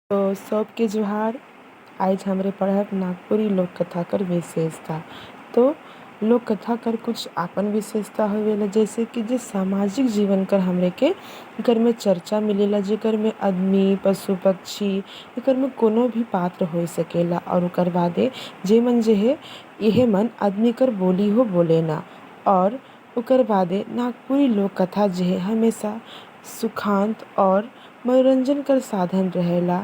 तो सबके जोहार। आज हमरे पढ़ब नागपुरी लोक कथा कर विशेषता। तो लोक कथा कर कुछ आपन विशेषता होवेला, जैसे कि जे सामाजिक जीवन कर हमरे के एकर में चर्चा मिलेला, जेकर में आदमी, पशु, पक्षी, एकर में कोनो भी पात्र हो सकेला। और ओकर बादे जे मन जे है इहे मन आदमी कर बोली हो बोलेना। और ओकर बादे नागपुरी लोक कथा जे है हमेशा सुखांत और मनोरंजन कर साधन रहेला।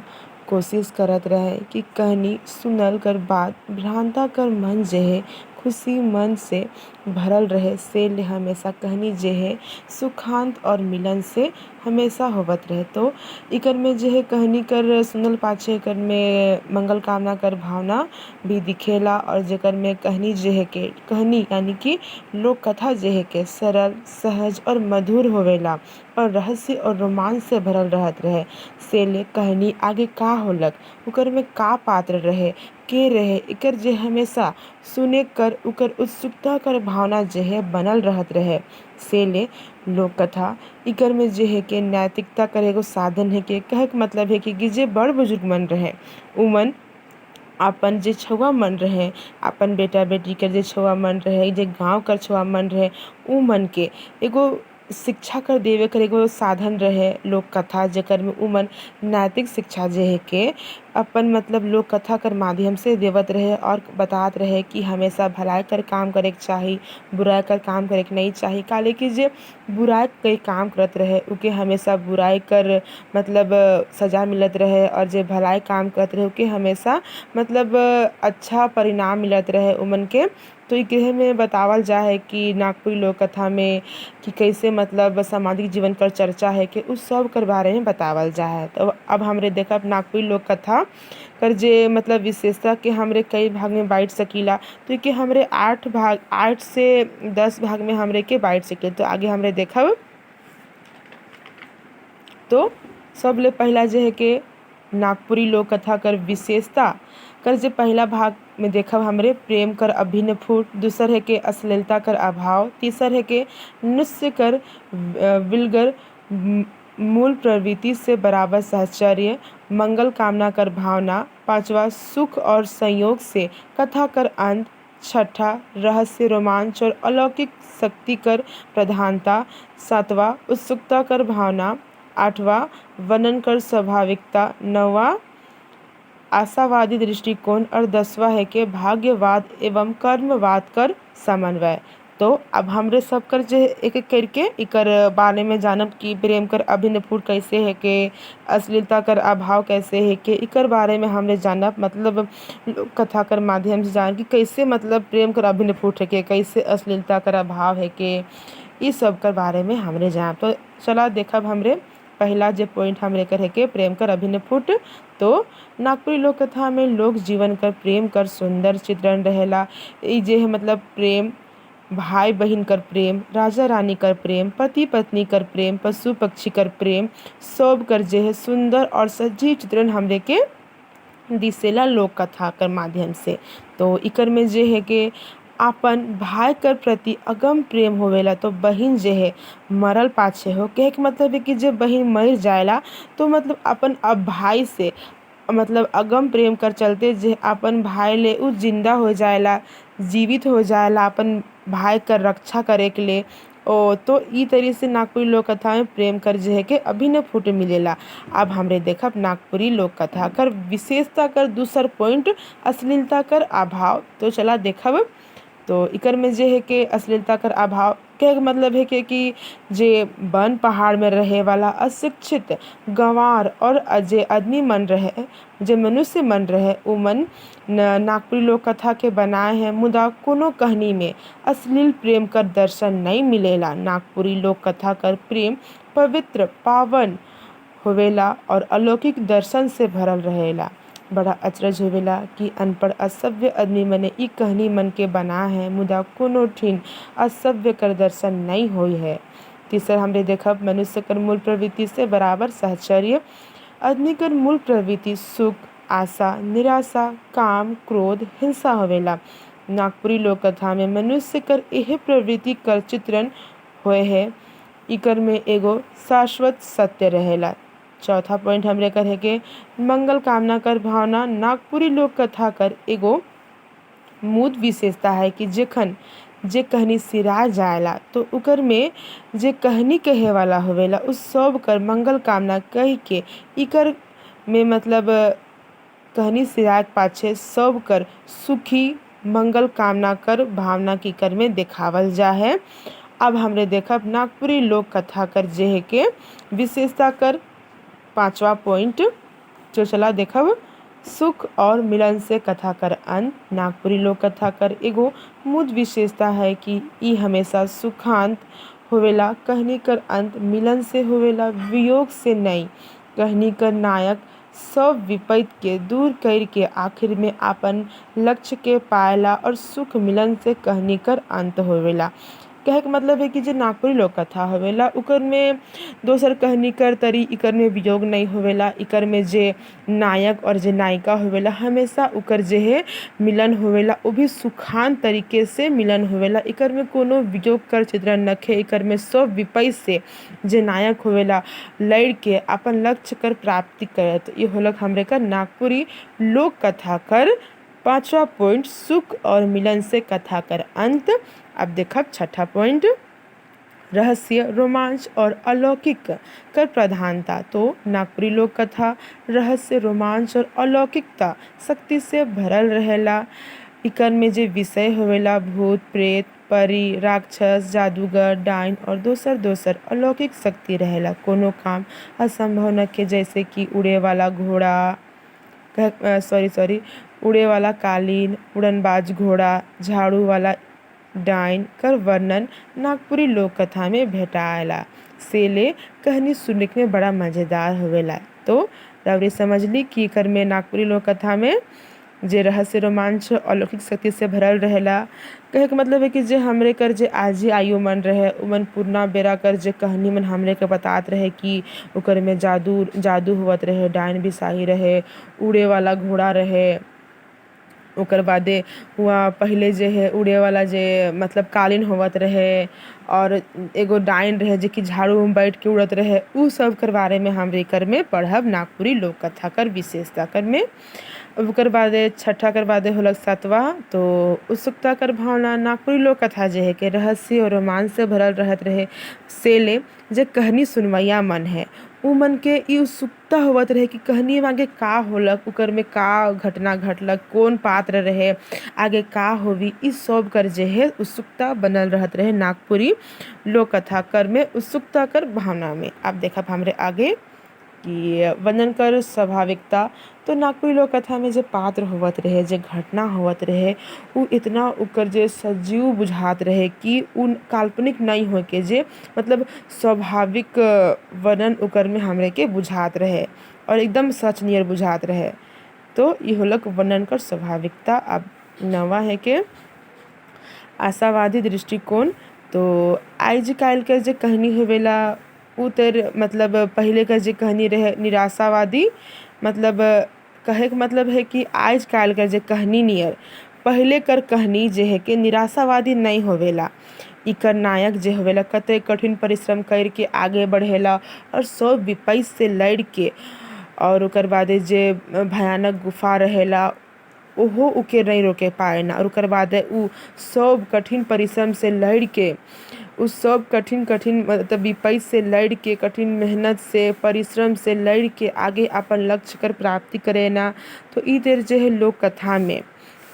कोशिश करत रहे कि कहानी सुनल कर बाद भ्रांता कर मन जे है खुशी मन से भरल रहे, से ले हमेशा कहानी जे है सुखांत और मिलन से हमेशा होवत रहे। तो इकर में जे है कहानी कर सुनल पाछे एकर में मंगल कामना कर भावना भी दिखेला। और जेकर में कहानी जे है के कहानी यानी कि लोक कथा जे है के सरल, सहज और मधुर होवेला और रहस्य और रोमांच से भरल रहत रहे। से ले कहानी आगे का होलक, ओकर में का पात्र रहे, के रहे, एकर जे हमेशा सुने कर ओकर उत्सुकता कर भावना जे है बनल रहत रहे। से ले लोक कथा इकर में जे है के नैतिकता कर एगो साधन है के कहे के मतलब है कि जे बड़ बुजुर्ग मन रहे उमन अपन जे छुआ मन रहे, अपन बेटा बेटी के जे छुआ मन रहे, जे गाँव कर छुआ मन रहे, उ मन के एगो शिक्षा कर देवे कर एगो साधन रहे लोक कथा। जेकर में उ मन नैतिक शिक्षा जे है के अपन मतलब लोक कथा कर माध्यम से देवत रहे और बतात रहे कि हमेशा भलाई कर काम करे के चाही, बुराई कर काम करे के नहीं चाही। काले कि जे बुराई के काम करत रहे उके हमेशा बुराई कर मतलब सजा मिलत रहे, और जे भलाई काम करत रहे उके हमेशा मतलब अच्छा परिणाम मिलत रहे उमन के। तो इहे में बतावल जा है कि नागपुरी लोक कथा में कि कैसे मतलब सामाजिक जीवन कर चर्चा है कि उस सब कर बारे में बतावल जा है। तो अब हमरे देखब नागपुरी लोक कथा कर जे मतलब विशेषता के हमरे कई भाग में बांट सकीला। तो कि हमरे 8 से 10 भाग में हमरे के बांट सकीला। तो आगे हमरे देखब तो सब ले पहला जे है के नागपुरी लोक कथा कर विशेषता कर जे पहला भाग में देखब हमरे प्रेम कर अभिन्न फूट, दूसर है के अश्लीलता कर अभाव, तीसर है के नृत्य कर विलगर मूल प्रवृत्ति से बराबर साहचर्य, मंगल कामना कर भावना, पांचवा सुख और संयोग से कथा कर अंत, छठा रहस्य रोमांच और अलौकिक शक्ति कर प्रधानता, सातवां उत्सुकता कर भावना, आठवां वर्णन कर स्वाभाविकता, नौवां आशावादी दृष्टिकोण और 10वां है के भाग्यवाद एवं कर्मवाद कर समन्वय। तो अब हमरे सब कर जे एक एक करके इकर बारे में जानब कि प्रेम कर अभिन्न फूट कैसे है के, अश्लीलता कर अभाव कैसे है के, इकर बारे में हमरे जानब मतलब कथा कर माध्यम से जान कि कैसे मतलब प्रेम कर अभिन्न फूट है के, कैसे अश्लीलता कर अभाव है के, इस सब कर बारे में हमरे जान। तो चला देखब हमरे पहला जे पॉइंट हमरे कर है के प्रेम कर अभिन्न फूट। तो नागपुरी लोक कथा में लोक जीवन कर प्रेम कर सुंदर चित्रण रहेला। ई जे है मतलब प्रेम भाई बहन कर प्रेम, राजा रानी कर प्रेम, पति पत्नी कर प्रेम, पशु पक्षी कर प्रेम, सब कर जे है सुंदर और सजीव चित्रण हमरे के दिसेला लोक कथा कर माध्यम से। तो इकर में जे है के आपन भाई कर प्रति अगम प्रेम होवेला। तो बहिन जे है मरल पाछे हो कहे के मतलब है कि जे बहिन मर जाएला तो मतलब अपन अब भाई से मतलब अगम प्रेम कर चलते जे अपन भाई ले उ जिंदा हो जाएला, जीवित हो जाएला अपन भाई कर रक्षा करे के लिए। ओ तो ई तरीके से नागपुरी लोक कथा में प्रेम कर जे है के अभिन्न फूट मिलेला। अब हमरे देखब नागपुरी लोक कथा कर विशेषता कर दूसर पॉइंट अश्लीलता कर अभाव। तो चला देखब तो इकर में जे है के अश्लीलता कर अभाव के मतलब है कि जे वन पहाड़ में रहे वाला अशिक्षित गंवार और जे आदमी मन रहे, जे मनुष्य मन रहे उ मन नागपुरी लोक कथा के बनाए हैं, मुदा कोनो कहानी में अश्लील प्रेम कर दर्शन नहीं मिलेला। नागपुरी लोक कथा कर प्रेम पवित्र पावन होवेला और अलौकिक दर्शन से भरल रहेला। बड़ा अचरज होवेला कि अनपढ़ असभ्य आदमी मने ई कहानी मन के बना है, मुदा कोनो ठीन असभ्य कर दर्शन नहीं होई है। तीसर हमरे देखब मनुष्य कर मूल प्रवृत्ति से बराबर साहचर्य। आदमी कर मूल प्रवृत्ति सुख, आशा, निराशा, काम, क्रोध, हिंसा होवेला। नागपुरी लोक कथा में मनुष्य कर यह प्रवृत्ति कर चित्रण होए है। इकर में एगो शाश्वत सत्य रहेला। चौथा पॉइंट हमरे करे के मंगल कामना कर भावना नागपुरी लोक कथा कर एगो मूल विशेषता है कि जेखन जे कहनी सिरा जाएला तो उकर में जे कहनी कहे वाला होवेला उस सब कर मंगल कामना कह के इकर में मतलब कहनी सिराय के पाछे सब कर सुखी मंगल कामना कर भावना की कर में देखावल जा है। अब हमरे देखब नागपुरी लोक कथा कर जे है के विशेषता कर पांचवा पॉइंट जो चला देखब सुख और मिलन से कथा कर अंत। नागपुरी लोक कथा कर एगो मूल विशेषता है कि ई हमेशा सुखांत होवेला, कहनी कर अंत मिलन से होवेला, वियोग से नहीं। कहनी कर नायक सब विपद के दूर कर के आखिर में अपन लक्ष्य के पाएला और सुख मिलन से कहनी कर अंत होवेला। कहे के मतलब है कि जे नागपुरी लोक कथा होवेला उकर में दोसर कहनी कर तरी इकर में वियोग नहीं होवेला। इकर में जे नायक और जे नायिका होवेला हमेशा उकर जे है मिलन होवेला, वो भी सुखान तरीके से मिलन होवेला। इकर में कोनो वियोग कर चित्रण नखे। इकर में सब विपद से जे नायक होवेला लड़ के अपन लक्ष्य कर प्राप्ति करे। तो ये होलक हमरे का नागपुरी लोक कथा कर पांचवा पॉइंट सुख और मिलन से कथा कर अंत। अब देखब छठा पॉइंट रहस्य रोमांच और अलौकिक कर प्रधानता। तो नागपुरी लोक कथा रहस्य रोमांच और अलौकिकता शक्ति से भरल रहेला। इकर में जे विषय होवेला भूत प्रेत परी राक्षस जादूगर डाइन और दोसर अलौकिक शक्ति रहेला। कोनो काम असंभव नखे, जैसे कि उड़े वाला घोड़ा उड़े वाला कालीन, उड़नबाज घोड़ा, झाड़ू वाला डाइन कर वर्णन नागपुरी लोक कथा में भेटाएला। सेले कहनी सुनने में बड़ा मजेदार होवेला। तो रवरी समझली कि एकर में नागपुरी लोक कथा में जे रहस्य रोमांच अलौकिक शक्ति से भरल रहेला। कहे के मतलब है कि जे हमरे कर जे आजी आयु मन रहे उमन पूर्णा बेरा कर जे कहानी मन हमरे के बतात रहे कि ओकर में जादू होवत रहे, डाइन बिसाही रहे, उड़े वाला घोड़ा रहे। ओकर बादे हुआ पहले जे है उड़े वाला जे मतलब कालीन होवत रहे और एगो डाइन रहे जे कि झाड़ू में बैठ के उड़त रहे। उ सब कर बारे में हमरे कर में पढ़ब नागपुरी लोक कथा कर विशेषता कर में। ओकर बादे छठा कर बादे होलक सातवा तो उत्सुकता कर भावना। नागपुरी लोक कथा जे है के रहस्य और रोमांच से भरल रहत रहे। सेले जे कहनी सुनवैया मन है उ मन के ई उत्सुकता होवत रहे कि कहनी आगे का होलक, उकर में का घटना घटलक, कौन पात्र रहे, आगे का होवी, इस सब कर जे है उत्सुकता बनल रहत रहे नागपुरी लोक कथा कर में उत्सुकता कर भावना में। अब देखब हमरे आगे कि वर्णन कर स्वाभाविकता। तो नागपुरी लोक कथा में जे पात्र होवत रहे, जे घटना होवत रहे उ इतना उकर जे सजीव बुझात रहे कि उन काल्पनिक नहीं हो के जे मतलब स्वाभाविक वर्णन उकर में हमरे के बुझात रहे और एकदम सच नियर बुझात रहे। तो ये होलक वर्णन कर स्वाभाविकता। अब नवा है के आशावादी दृष्टिकोण। तो आज काल के जे कहनी होवेला उ तेर मतलब पहले का जे कहनी रहे निराशावादी, मतलब कहे के मतलब है कि आज काल का जे कहनी नियर पहले कर कहनी जे है कि निराशावादी नहीं होवेला। इकर नायक जे होवेला कते कठिन परिश्रम करके आगे बढ़ेला और सब विपद से लड़ के और ओकर बाद जे भयानक गुफा रहेला ओहो उके नहीं रोके पाए ना। और ओकर बाद उ सब कठिन परिश्रम से लड़ के उस सब कठिन मतलब विपद से लड़ के कठिन मेहनत से परिश्रम से लड़ के आगे अपन लक्ष्य कर प्राप्ति करे ना। तो ई देर जे है लोक कथा में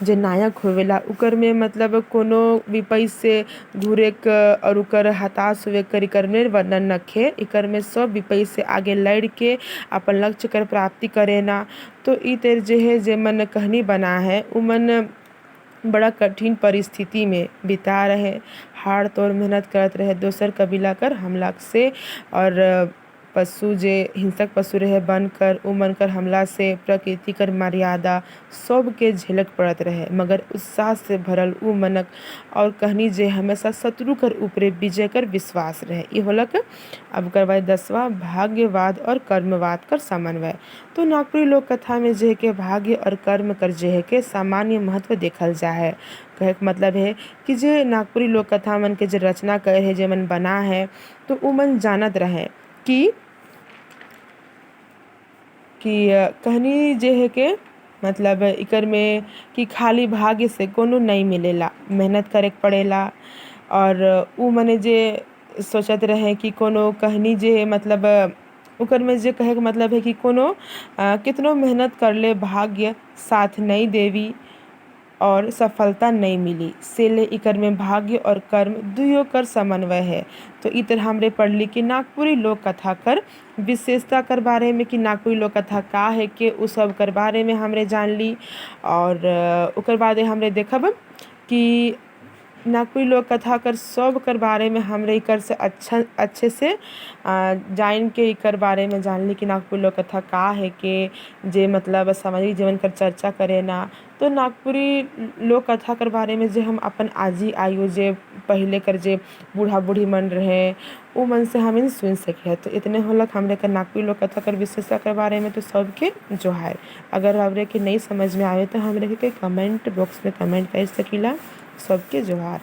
जे नायक होवेला उकर में मतलब कोनो विपद से घूरे क और उकर हताश हुए कर में वर्णन नखे। इकर में सब विपद से आगे लड़ के अपन लक्ष्य कर प्राप्ति करे ना। तो ई तेर जे है जे मन कहनी बना है उ मन बड़ा कठिन परिस्थिति में बिता रहे, हाड़ तोड़ मेहनत करत रहे दोसर कबीला कर हमला से और पशु जे हिंसक पशु रहे बनकर उ मन कर हमला से प्रकृति कर मर्यादा सब के झेलक पड़त रहे। मगर उत्साह से भरल उ मनक और कहनी जे हमेशा शत्रु कर ऊपरे विजय कर विश्वास रहे। ये होलक। अब करवाए 10वां भाग्यवाद और कर्मवाद कर समन्वय। तो नागपुरी लोक कथा में जे के भाग्य और कर्म कर जे है के सामान्य महत्व देखल जा है। कहे के मतलब है कि जे नागपुरी लोक कथा मन के जे रचना करे है जे मन बना है तो उ मन जानत रहे कि कि कहनी जे है के मतलब इकर में कि खाली भाग्य से कोनो नहीं मिलेला, मेहनत करे के पड़ेला। और उ मने जे सोचत रहे कि कोनो कहनी जे मतलब ओकर में जे कहे के मतलब है कि कोनो कितनो मेहनत कर ले भाग्य साथ नहीं देवी और सफलता नहीं मिली से ले इकर में भाग्य और कर्म दुइयों कर समन्वय है। तो इ तरह हमरे पढ़ली कि नागपुरी लोक कथा कर विशेषता कर बारे में कि नागपुरी लोक कथा का है के उ सब कर बारे में हमरे जान ली। और ओकर बाद हमरे देखब कि नागपुरी लोक कथा कर सब कर बारे में हमरे इकर से अच्छे से जान के इकर बारे में जान ली कि नागपुरी लोक कथा का है के जे मतलब सामाजिक जीवन कर चर्चा करे ना। तो नागपुरी लोक कथा कर बारे में जे हम अपन आजी आयु जे पहले कर जे बूढ़ा बूढ़ी मन रहे उ मन से हम सुन सके। तो इतने होलक हमरे कर नागपुरी लोक कथा कर विशेषता कर बारे में। तो सबके जोहार। अगर हमरे के नहीं समझ में आवे तो हमरे के कमेंट बॉक्स में कमेंट कर सकीला। सबके जोहार।